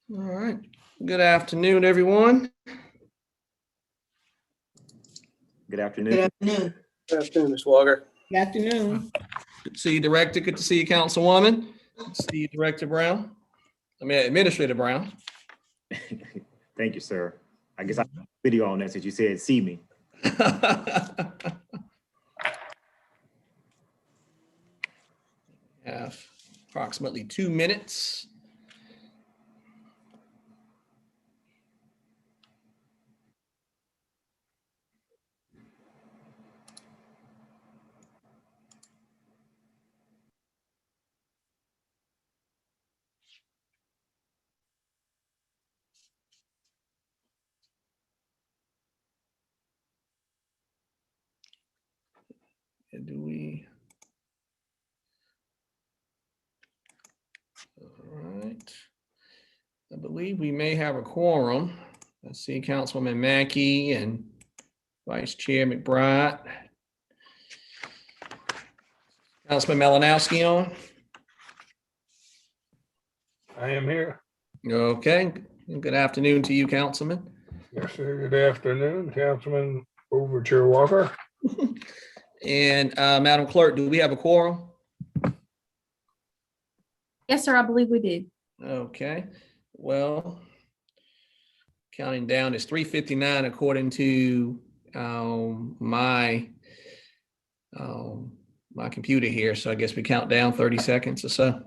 All right. Good afternoon, everyone. Good afternoon. Good afternoon. Good afternoon, Ms. Walker. Good afternoon. Good to see you, Director. Good to see you, Councilwoman. Good to see you, Director Brown. Administrator Brown. Thank you, sir. I guess I have a video on that since you said see me. Have approximately 2 minutes. And do we? All right. I believe we may have a quorum. Let's see, Councilwoman Mackey and Vice Chair McBride. Councilman Malinowski on? I am here. Okay. Good afternoon to you, Councilman. Yes, sir. Good afternoon, Councilman Overture Walker. And Madam Clerk, do we have a quorum? Yes, sir, I believe we do. Okay, well, counting down is 3:59 according to my computer here. So I guess we count down 30 seconds or so.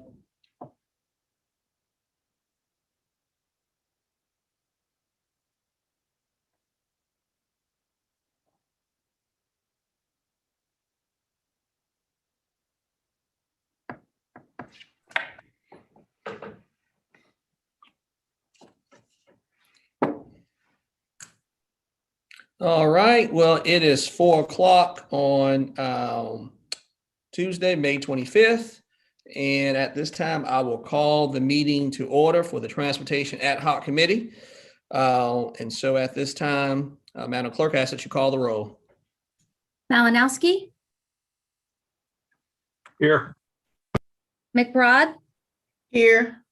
All right, well, it is 4 o'clock on Tuesday, May 25th. And at this time, I will call the meeting to order for the Transportation Ad Hoc Committee. And so at this time, Madam Clerk, I ask that you call the roll. Malinowski, Here. McBride, Here.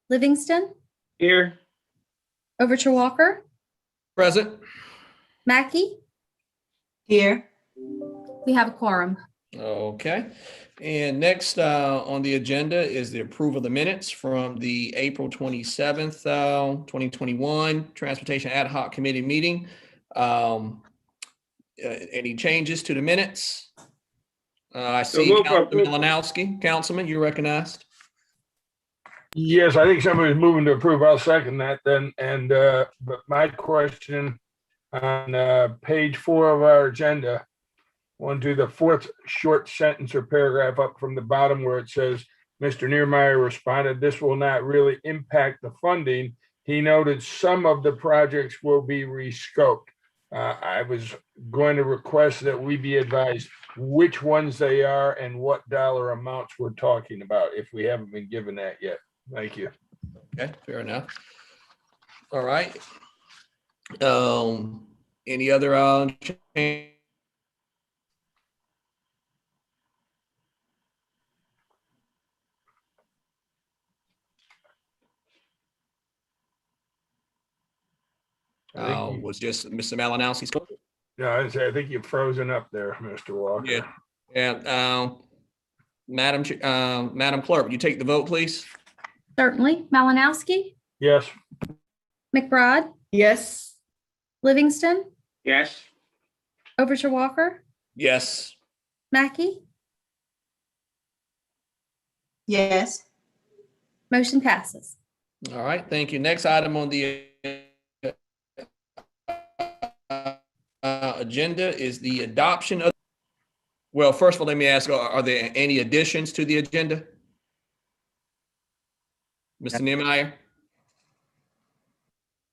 Livingston, Here. Overture Walker, Present. Mackey. Here. We have a quorum. Okay, and next on the agenda is the approval of the minutes from the April 27th, 2021 Transportation Ad Hoc Committee meeting. Any changes to the minutes? I see move for Councilman approval. Malinowski. Councilman, you recognized? Yes, I think somebody's moving to approve. I'll second that then. And but my question on page 4 of our agenda, one to the fourth short sentence or paragraph up from the bottom where it says, Mr. Niermeyer responded, this will not really impact the funding. He noted some of the projects will be rescoped. I was going to request that we be advised which ones they are and what dollar amounts we're talking about, if we haven't been given that yet. Thank you. Okay, fair enough. All right. Any other change? Was just Mr. Malinowski's. No, I think you're frozen up there, Mr. Walker. Yeah. Madam Clerk, would you take the vote, please? Certainly. Malinowski, Yes. McBride, Yes. Livingston, Yes. Overture Walker, Yes. Mackey. Yes. Motion passes. All right, thank you. Next item on the agenda is the adoption of, well, first of all, let me ask, are there any additions to the agenda? Mr. Niemeyer?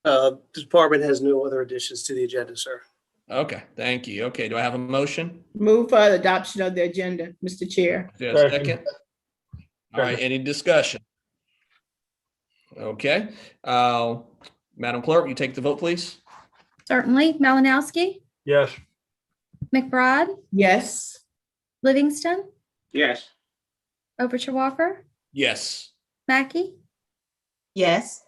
The department has no other additions to the agenda, sir. Okay, thank you. Okay, do I have a motion? Move for the adoption of the agenda, Mr. Chair. Is there a Second. second? All right, any discussion? Okay, Madam Clerk, you take the vote, please? Certainly. Malinowski, Yes. McBride, Yes. Livingston, Yes. Overture Walker, Yes. Mackey. Yes.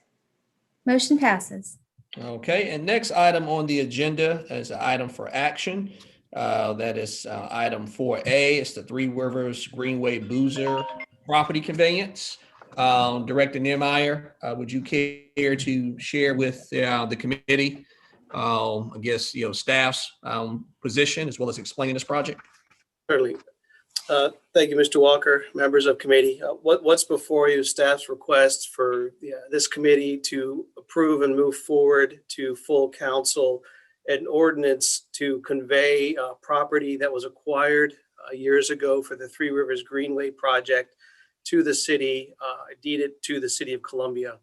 Motion passes. Okay, and next item on the agenda is an item for action. That is item 4A. It's the Three Rivers Greenway Boozer property conveyance. Director Niemeyer, would you care to share with the committee, I guess, staff's position as well as explain this project? Certainly. Thank you, Mr. Walker, members of committee. What's before you, staff's request for this committee to approve and move forward to full council an ordinance to convey property that was acquired years ago for the Three Rivers Greenway project to the city, deeded to the city of Columbia.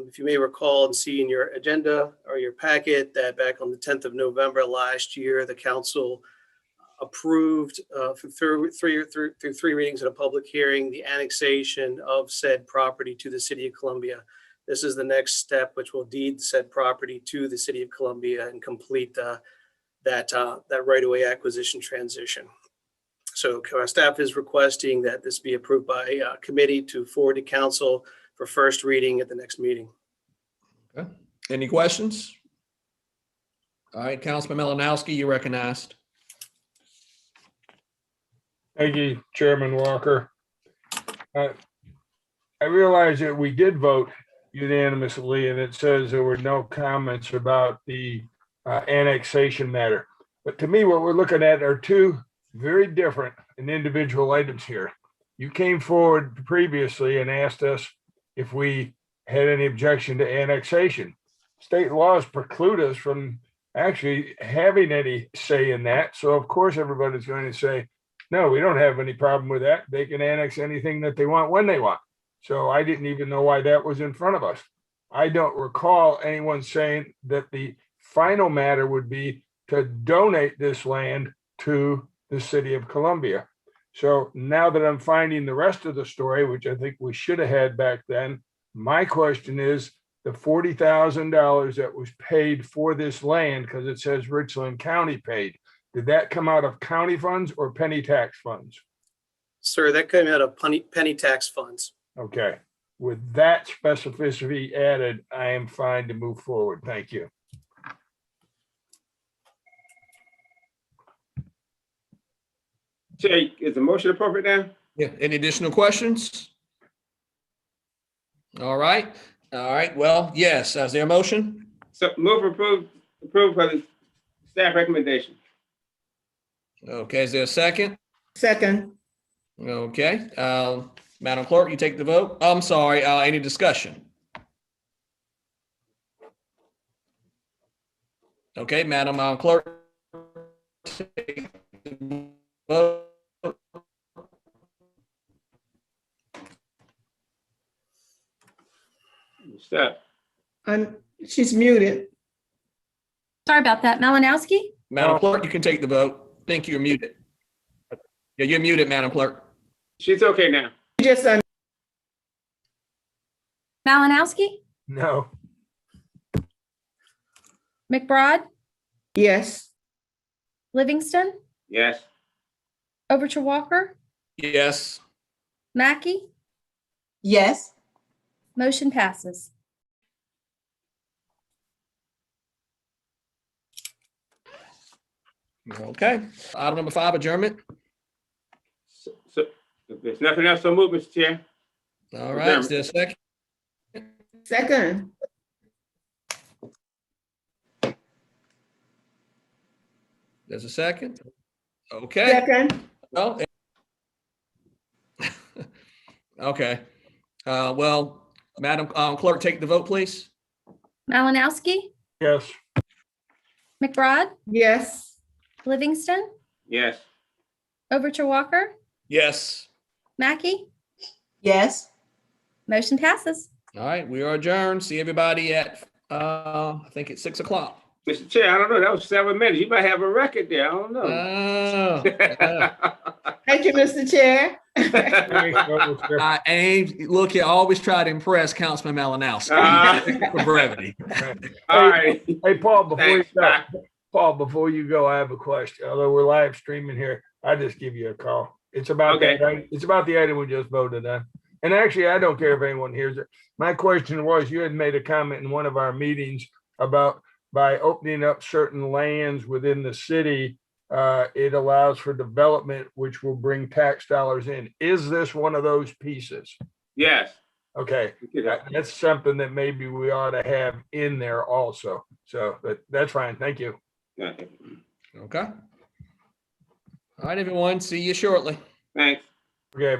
If you may recall and see in your agenda or your packet that back on the 10th of November last year, the council approved through three readings and a public hearing, the annexation of said property to the city of Columbia. This is the next step, which will deed said property to the city of Columbia and complete that right-of-way acquisition transition. So our staff is requesting that this be approved by committee to forward to council for first reading at the next meeting. Okay. Any questions? All right, Councilman Malinowski, you're recognized. Thank you, Chairman Walker. I realize that we did vote unanimously, and it says there were no comments about the annexation matter. But to me, what we're looking at are two very different and individual items here. You came forward previously and asked us if we had any objection to annexation. State laws preclude us from actually having any say in that. So of course, everybody's going to say, no, we don't have any problem with that. They can annex anything that they want when they want. So I didn't even know why that was in front of us. I don't recall anyone saying that the final matter would be to donate this land to the city of Columbia. So now that I'm finding the rest of the story, which I think we should have had back then, my question is the $40,000 that was paid for this land, because it says Richland County paid, did that come out of county funds or penny tax funds? Sir, that came out of penny tax funds. Okay, with that specificity added, I am fine to move forward. Thank you. Chair, is the motion appropriate now? Yeah, any additional questions? All right, well, yes, is there a motion? So move for approve for the staff recommendation. Okay, is there a second? Second. Okay, Madam Clerk, you take the vote. I'm sorry, any discussion? Okay, Madam Clerk. Take the vote. Stop. She's muted. Sorry about that. Malinowski, Madam Clerk, you can take the vote. Think you're muted. Yeah, you're muted, Madam Clerk. She's okay now. Just Malinowski, No, McBride, yes. Livingston, Yes. Overture Walker, Yes. Mackey, Yes. motion passes. Okay, item number 5, adjournment. So if there's nothing else, so move, Mr. Chair. All right, is there a second? Second. There's a second? Okay, Second. well. Okay, well, Madam Clerk, take the vote, please. Malinowski, yes, McBride, Yes. Livingston, Yes. Overture Walker, Yes. Mackey, Yes. motion passes. All right, we are adjourned. See everybody at, I think it's 6 o'clock. Mr. Chair, I don't know. That was 7 minutes. You might have a record there. I don't know. Oh, yeah. Thank you, Mr. Chair. I aim, look here, I always try to impress Councilman Malinowski for brevity. All right. hey, Paul, before you Thanks. go, Bye. Paul, before you go, I have a question. Although we're live streaming here, I just give you a call. It's about Okay. it's about the item we just voted on. And actually, I don't care if anyone hears it. My question was, you had made a comment in one of our meetings about by opening up certain lands within the city, it allows for development, which will bring tax dollars in. Is this one of those pieces? Yes. Okay, that's something that maybe we ought to have in there also. So that's fine. Thank you. Okay. Okay. All right, everyone. See you shortly. Thanks. Okay.